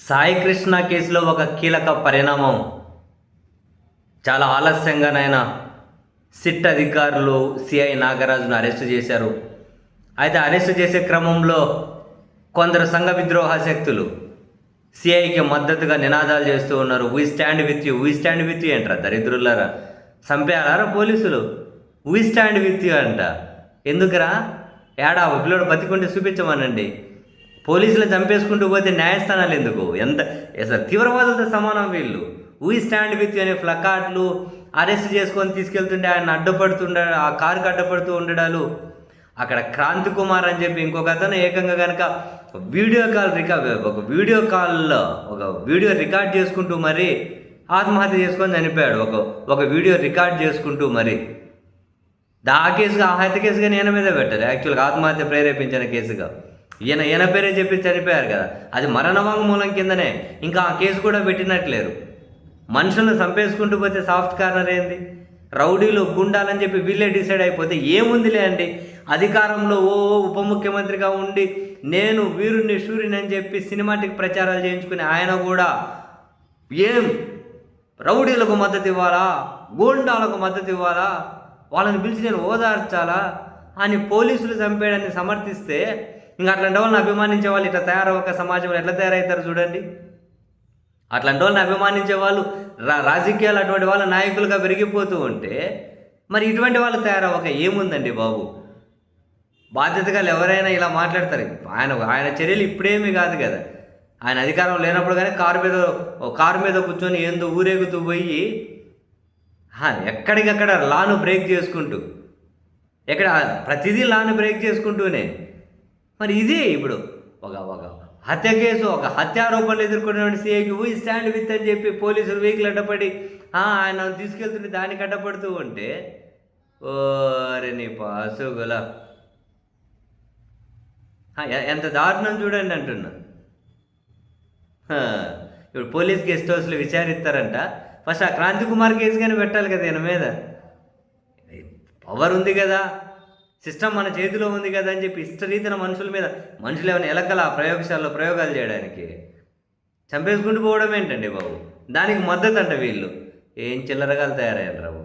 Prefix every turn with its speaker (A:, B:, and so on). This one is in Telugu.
A: సాయి కృష్ణ కేసులో ఒక కీలక పరిణామం. చాలా ఆలస్యంగానైనా సిట్ అధికారులు సిఐ నాగరాజును అరెస్టు చేశారు. అయితే అరెస్టు చేసే క్రమంలో కొందరు సంఘ విద్రోహ శక్తులు సిఐకి మద్దతుగా నినాదాలు చేస్తూ ఉన్నారు. We stand with you, we stand with you అంటారా దరిద్రులారా, చంపేయారా పోలీసులు? వీ స్టాండ్ విత్ యూ అంట. ఎందుకురా? ఏడా పిల్లడు బతికుంటే చూపించమనండి. పోలీసులు చంపేసుకుంటూ పోతే న్యాయస్థానాలు ఎందుకు? ఎంత అసలు తీవ్రవాదులతో సమానం వీళ్ళు. వీ స్టాండ్ విత్ అనే ప్లకార్డులు అరెస్ట్ చేసుకొని తీసుకెళ్తుంటే ఆయన ఆ కారుకి అడ్డపడుతూ ఉండడాలు. అక్కడ క్రాంతి కుమార్ అని చెప్పి ఇంకొక అతను ఏకంగా కనుక ఒక వీడియో రికార్డ్ చేసుకుంటూ మరి ఆత్మహత్య చేసుకొని చనిపోయాడు. ఒక వీడియో రికార్డ్ చేసుకుంటూ మరి ఆ హత్య కేసుగా ఈయన మీద పెట్టారు. యాక్చువల్గా ఆత్మహత్య ప్రేరేపించిన కేసుగా ఈయన పేరే చెప్పి చనిపోయారు కదా, అది మరణవాంగ్మూలం కిందనే. ఇంకా ఆ కేసు కూడా పెట్టినట్లేరు. మనుషులను చంపేసుకుంటూ పోతే సాఫ్ట్ కార్నర్ ఏంది? రౌడీలు గుండాలని చెప్పి వీళ్ళే డిసైడ్ అయిపోతే ఏముందిలే అండి. అధికారంలో ఉప ముఖ్యమంత్రిగా ఉండి నేను వీరుణ్ణి శూరిని అని చెప్పి సినిమాటిక్ ప్రచారాలు చేయించుకుని ఆయన కూడా ఏం రౌడీలకు మద్దతు ఇవ్వాలా, గూండాలకు మద్దతు ఇవ్వాలా, వాళ్ళని పిలిచి నేను ఓదార్చాలా అని పోలీసులు చంపేయడాన్ని సమర్థిస్తే ఇంకా అట్లాంటి వాళ్ళని అభిమానించే వాళ్ళు ఇట్లా తయారవ్వక సమాజంలో ఎట్లా తయారవుతారు చూడండి. అట్లాంటి వాళ్ళని అభిమానించే వాళ్ళు రాజకీయాలు అటువంటి వాళ్ళ నాయకులుగా పెరిగిపోతూ ఉంటే మరి ఇటువంటి వాళ్ళు తయారవ్వక ఏముందండి బాబు. బాధ్యతగా ఎవరైనా ఇలా మాట్లాడతారు. ఆయన చర్యలు ఇప్పుడేమీ కాదు కదా. ఆయన అధికారం లేనప్పుడు కానీ కారు మీద కూర్చొని ఏందో ఊరేగుతూ పోయి ఎక్కడికక్కడ లాను బ్రేక్ చేసుకుంటూ ప్రతిదీ లాను బ్రేక్ చేసుకుంటూనే మరి ఇది ఇప్పుడు ఒక హత్య కేసు, ఒక హత్యారోపణలు ఎదుర్కొన్నటువంటి సిఐకి వీ స్టాండ్ విత్ అని చెప్పి పోలీసులు వెహికల్ అడ్డపడి ఆయన తీసుకెళ్తుంటే దానికి అడ్డపడుతూ ఉంటే ఓరే నీ పాసుగుల ఎంత దారుణం చూడండి అంటున్నా. ఇప్పుడు పోలీస్ గెస్ట్ హౌస్లో విచారిస్తారంట. ఫస్ట్ ఆ క్రాంతి కుమార్ కేసు కానీ పెట్టాలి కదా ఈయన మీద. పవర్ ఉంది కదా, సిస్టమ్ మన చేతిలో ఉంది కదా అని చెప్పి ఇష్టరీతిన మనుషులు ఏమైనా ఎలకల ప్రయోగశాలలో ప్రయోగాలు చేయడానికి చంపేసుకుంటూ పోవడం ఏంటండి బాబు? దానికి మద్దతు అంట వీళ్ళు. ఏం చిల్లరగాలు తయారయ్యారు బాబు.